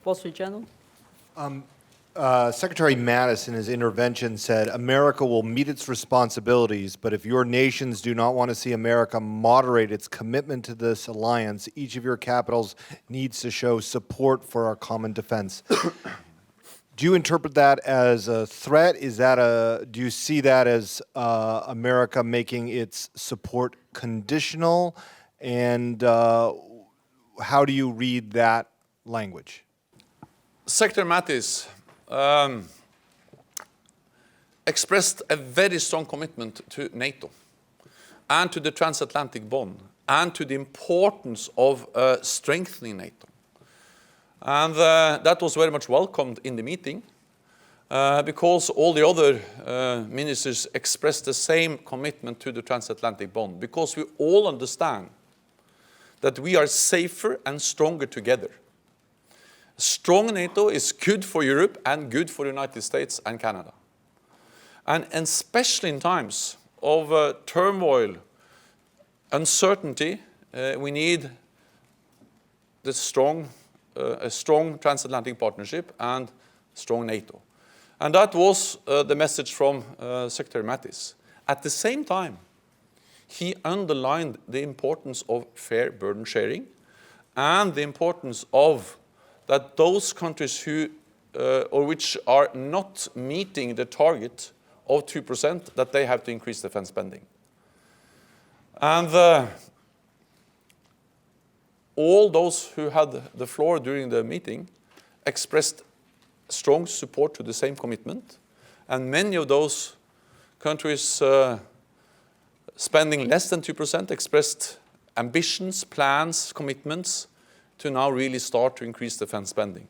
Wall Street Journal. Secretary Mattis in his intervention said, America will meet its responsibilities, but if your nations do not want to see America moderate its commitment to this alliance, each of your capitals needs to show support for our common defense. Do you interpret that as a threat? Do you see that as America making its support conditional? And how do you read that language? Secretary Mattis expressed a very strong commitment to NATO and to the transatlantic bond and to the importance of strengthening NATO. And that was very much welcomed in the meeting because all the other ministers expressed the same commitment to the transatlantic bond, because we all understand that we are safer and stronger together. Strong NATO is good for Europe and good for the United States and Canada. And especially in times of turmoil, uncertainty, we need a strong transatlantic partnership and strong NATO. And that was the message from Secretary Mattis. At the same time, he underlined the importance of fair burden sharing and the importance of that those countries who or which are not meeting the target of 2%, that they have to increase defense spending. And all those who had the floor during the meeting expressed strong support to the same commitment. And many of those countries spending less than 2% expressed ambitions, plans, commitments to now really start to increase defense spending.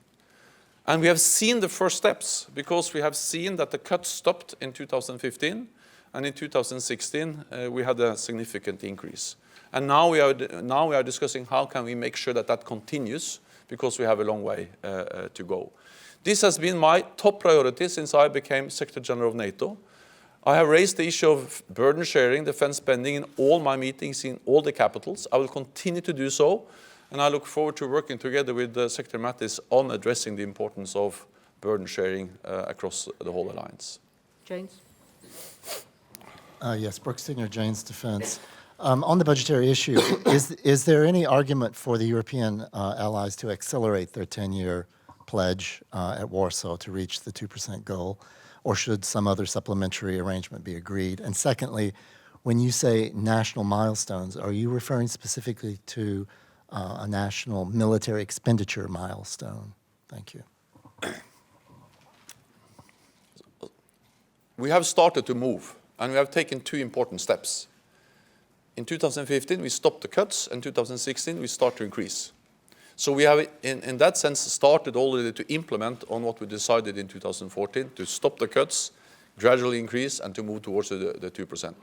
And we have seen the first steps, because we have seen that the cuts stopped in 2015, and in 2016 we had a significant increase. And now we are discussing how can we make sure that that continues, because we have a long way to go. This has been my top priority since I became Secretary General of NATO. I have raised the issue of burden sharing, defense spending in all my meetings in all the capitals. I will continue to do so, and I look forward to working together with Secretary Mattis on addressing the importance of burden sharing across the whole alliance. James? Yes, Brooks Senior, Jane's Defense. On the budgetary issue, is there any argument for the European allies to accelerate their 10-year pledge at Warsaw to reach the 2% goal, or should some other supplementary arrangement be agreed? And secondly, when you say national milestones, are you referring specifically to a national military expenditure milestone? Thank you. We have started to move, and we have taken two important steps. In 2015, we stopped the cuts, and in 2016, we start to increase. So we have, in that sense, started already to implement on what we decided in 2014, to stop the cuts, gradually increase, and to move towards the 2%.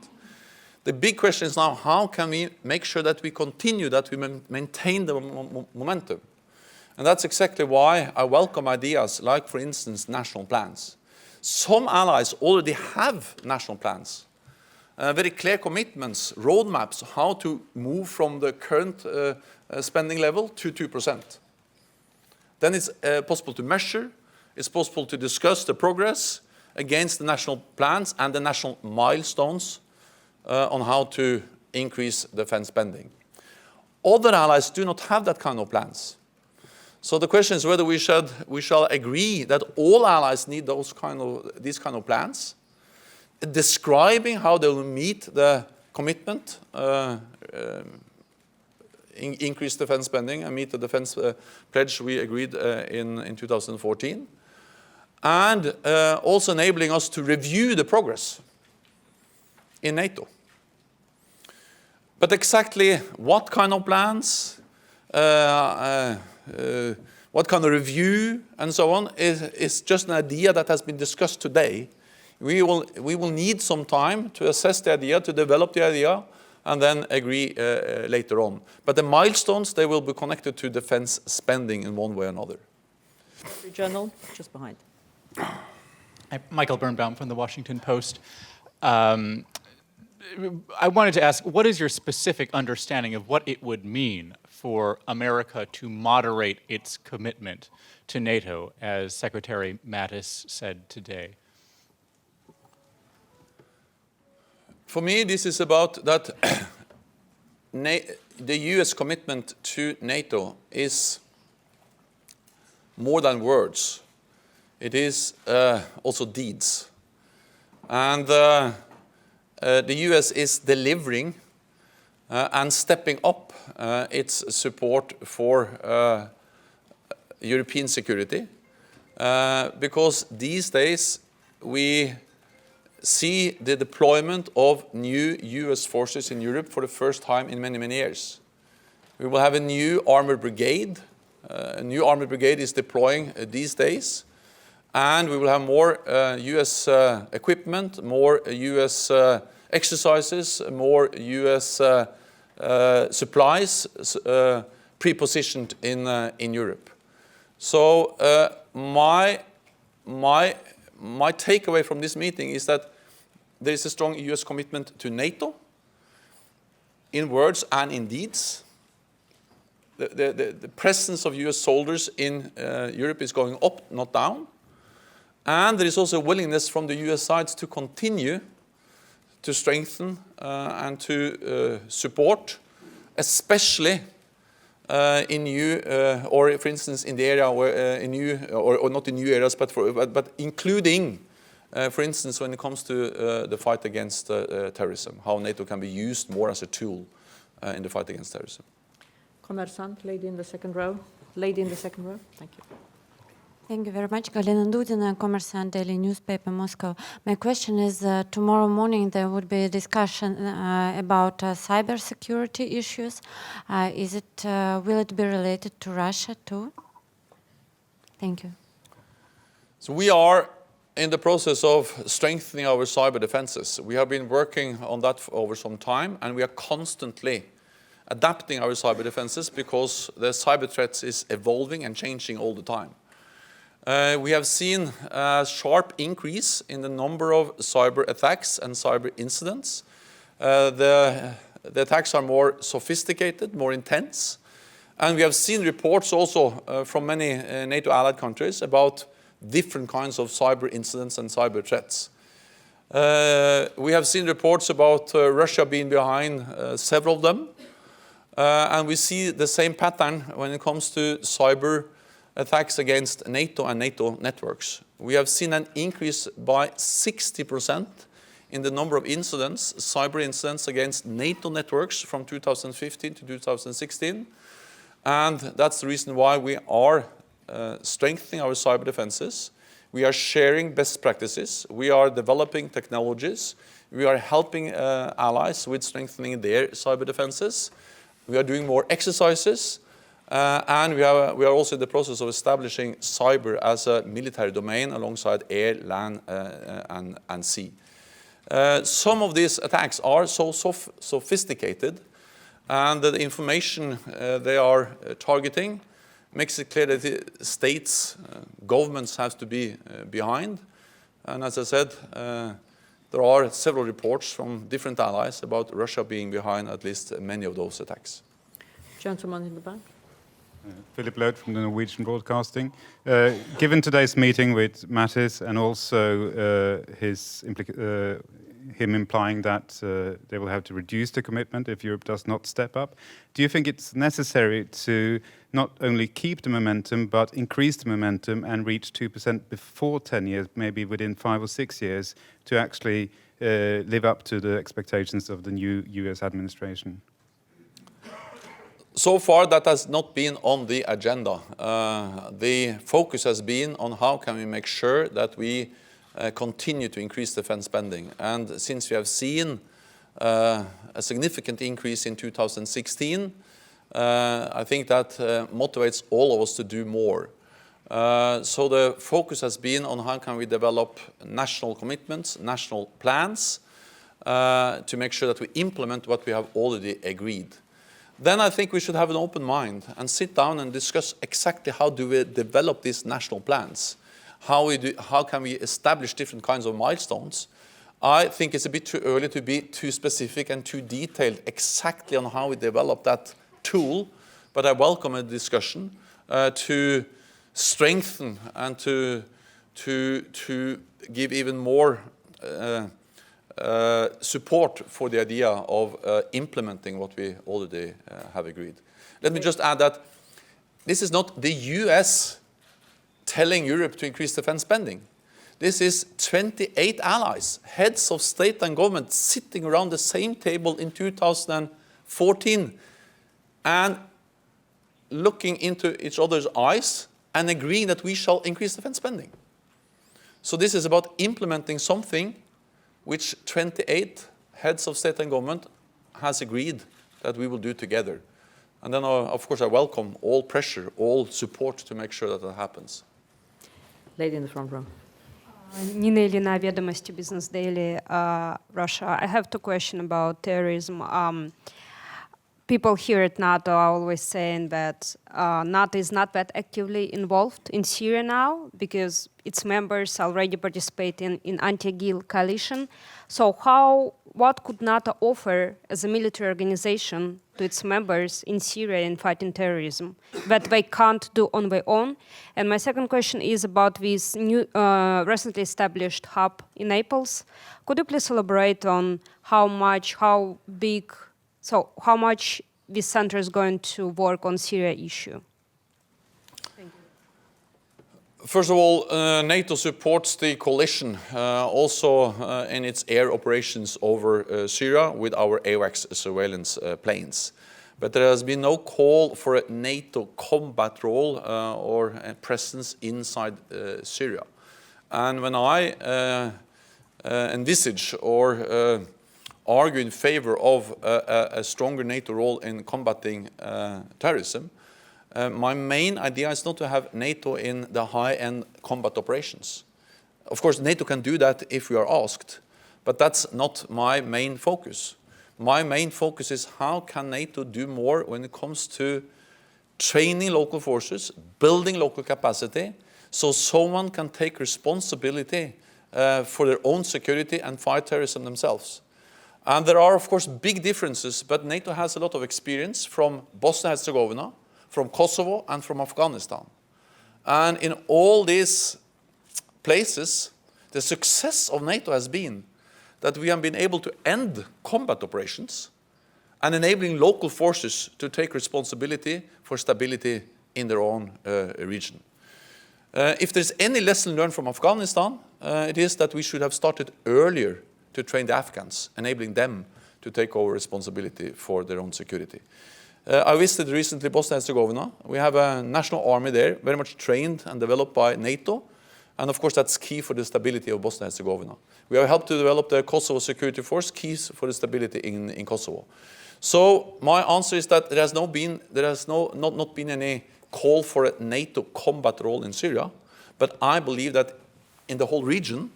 The big question is now, how can we make sure that we continue, that we maintain the momentum? And that's exactly why I welcome ideas like, for instance, national plans. Some allies already have national plans, very clear commitments, roadmaps, how to move from the current spending level to 2%. Then it's possible to measure, it's possible to discuss the progress against the national plans and the national milestones on how to increase defense spending. Other allies do not have that kind of plans. So the question is whether we shall agree that all allies need these kind of plans, describing how they will meet the commitment, increase defense spending and meet the defense pledge we agreed in 2014, and also enabling us to review the progress in NATO. But exactly what kind of plans, what kind of review, and so on, is just an idea that has been discussed today. We will need some time to assess the idea, to develop the idea, and then agree later on. But the milestones, they will be connected to defense spending in one way or another. Journal, just behind. Michael Birnbaum from the Washington Post. I wanted to ask, what is your specific understanding of what it would mean for America to moderate its commitment to NATO, as Secretary Mattis said today? For me, this is about that the US commitment to NATO is more than words. It is also deeds. And the US is delivering and stepping up its support for European security, because these days we see the deployment of new US forces in Europe for the first time in many, many years. We will have a new armored brigade. A new armored brigade is deploying these days. And we will have more US equipment, more US exercises, more US supplies pre-positioned in Europe. So my takeaway from this meeting is that there is a strong US commitment to NATO in words and in deeds. The presence of US soldiers in Europe is going up, not down. And there is also a willingness from the US side to continue to strengthen and to support, especially in new, or for instance in the area where in new, or not in new areas, but including, for instance, when it comes to the fight against terrorism, how NATO can be used more as a tool in the fight against terrorism. Kommersant, lady in the second row. Lady in the second row. Thank you. Thank you very much. Galina Dudina, Kommersant Daily Newspaper, Moscow. My question is, tomorrow morning there would be a discussion about cybersecurity issues. Will it be related to Russia too? Thank you. So we are in the process of strengthening our cyber defenses. We have been working on that over some time, and we are constantly adapting our cyber defenses because the cyber threats is evolving and changing all the time. We have seen a sharp increase in the number of cyber attacks and cyber incidents. The attacks are more sophisticated, more intense. And we have seen reports also from many NATO allied countries about different kinds of cyber incidents and cyber threats. We have seen reports about Russia being behind several of them. And we see the same pattern when it comes to cyber attacks against NATO and NATO networks. We have seen an increase by 60% in the number of incidents, cyber incidents against NATO networks from 2015 to 2016. And that's the reason why we are strengthening our cyber defenses. We are sharing best practices. We are developing technologies. We are helping allies with strengthening their cyber defenses. We are doing more exercises. And we are also in the process of establishing cyber as a military domain alongside air, land, and sea. Some of these attacks are so sophisticated, and the information they are targeting makes it clear that the states, governments have to be behind. And as I said, there are several reports from different allies about Russia being behind at least many of those attacks. Gentleman in the back. Philip Loth from the Norwegian Broadcasting. Given today's meeting with Mattis and also him implying that they will have to reduce the commitment if Europe does not step up, do you think it's necessary to not only keep the momentum but increase the momentum and reach 2% before 10 years, maybe within 5 or 6 years, to actually live up to the expectations of the new US administration? So far, that has not been on the agenda. The focus has been on how can we make sure that we continue to increase defense spending. And since we have seen a significant increase in 2016, I think that motivates all of us to do more. So the focus has been on how can we develop national commitments, national plans, to make sure that we implement what we have already agreed. Then I think we should have an open mind and sit down and discuss exactly how do we develop these national plans. How can we establish different kinds of milestones? I think it's a bit too early to be too specific and too detailed exactly on how we develop that tool, but I welcome a discussion to strengthen and to give even more support for the idea of implementing what we already have agreed. Let me just add that this is not the US telling Europe to increase defense spending. This is 28 allies, heads of state and government, sitting around the same table in 2014 and looking into each other's eyes and agreeing that we shall increase defense spending. So this is about implementing something which 28 heads of state and government has agreed that we will do together. And then, of course, I welcome all pressure, all support to make sure that that happens. Lady in the front row. Nina Ilina, Ведомости Business Daily, Russia. I have two questions about terrorism. People here at NATO are always saying that NATO is not that actively involved in Syria now because its members already participate in anti-IGIL coalition. So what could NATO offer as a military organization to its members in Syria in fighting terrorism that they can't do on their own? And my second question is about this new recently established hub in Naples. Could you please elaborate on how much this center is going to work on Syria issue? First of all, NATO supports the coalition also in its air operations over Syria with our AWACS surveillance planes. But there has been no call for a NATO combat role or a presence inside Syria. And when I envisage or argue in favor of a stronger NATO role in combating terrorism, my main idea is not to have NATO in the high-end combat operations. Of course, NATO can do that if we are asked, but that's not my main focus. My main focus is how can NATO do more when it comes to training local forces, building local capacity, so someone can take responsibility for their own security and fight terrorism themselves. And there are, of course, big differences, but NATO has a lot of experience from Bosnia-Herzegovina, from Kosovo, and from Afghanistan. And in all these places, the success of NATO has been that we have been able to end combat operations and enabling local forces to take responsibility for stability in their own region. If there's any lesson learned from Afghanistan, it is that we should have started earlier to train the Afghans, enabling them to take over responsibility for their own security. I visited recently Bosnia-Herzegovina. We have a national army there, very much trained and developed by NATO. And of course, that's key for the stability of Bosnia-Herzegovina. We have helped to develop the Kosovo Security Force, keys for the stability in Kosovo. So my answer is that there has not been any call for a NATO combat role in Syria. But I believe that in the whole region,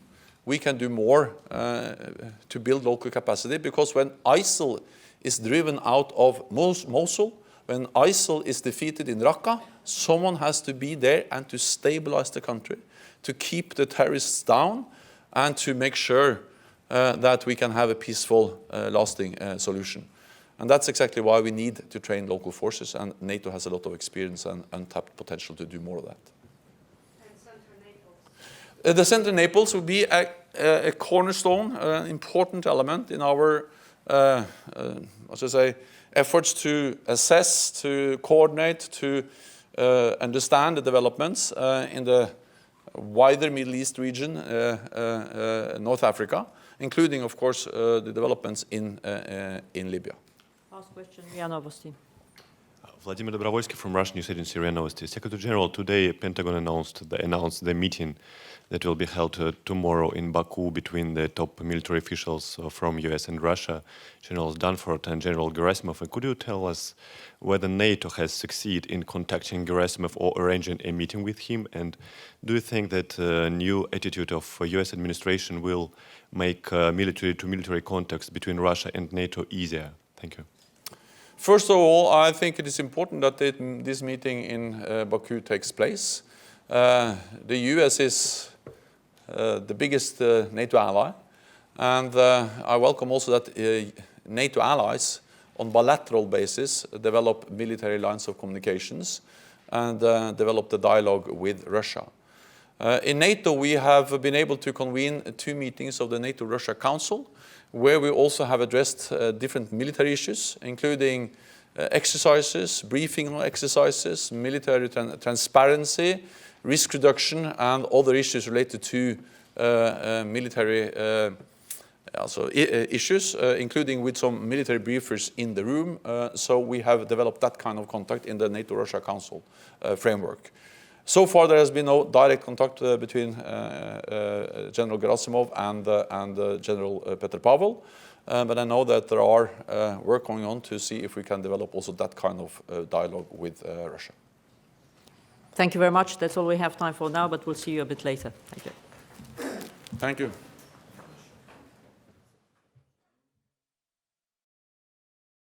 we can do more to build local capacity, because when ISIL is driven out of Mosul, when ISIL is defeated in Raqqa, someone has to be there and to stabilize the country, to keep the terrorists down, and to make sure that we can have a peaceful, lasting solution. And that's exactly why we need to train local forces, and NATO has a lot of experience and untapped potential to do more of that. The center in Naples will be a cornerstone, an important element in our efforts to assess, to coordinate, to understand the developments in the wider Middle East region, North Africa, including, of course, the developments in Libya. Last question, RIA Novosti. Vladimir Dobrovolsky from Russian News Agency RIA Novosti. Secretary General, today Pentagon announced the meeting that will be held tomorrow in Baku between the top military officials from US and Russia, Generals Danford and General Gerasimov. And could you tell us whether NATO has succeeded in contacting Gerasimov or arranging a meeting with him? And do you think that new attitude of US administration will make military-to-military contacts between Russia and NATO easier? Thank you. First of all, I think it is important that this meeting in Baku takes place. The US is the biggest NATO ally. And I welcome also that NATO allies on bilateral basis develop military lines of communications and develop the dialogue with Russia. In NATO, we have been able to convene 2 meetings of the NATO-Russia Council, where we also have addressed different military issues, including exercises, briefing on exercises, military transparency, risk reduction, and other issues related to military issues, including with some military briefers in the room. So we have developed that kind of contact in the NATO-Russia Council framework. So far, there has been no direct contact between General Gerasimov and General Petr Pavel, but I know that there are work going on to see if we can develop also that kind of dialogue with Russia. Thank you very much. That's all we have time for now, but we'll see you a bit later. Thank you. Thank you.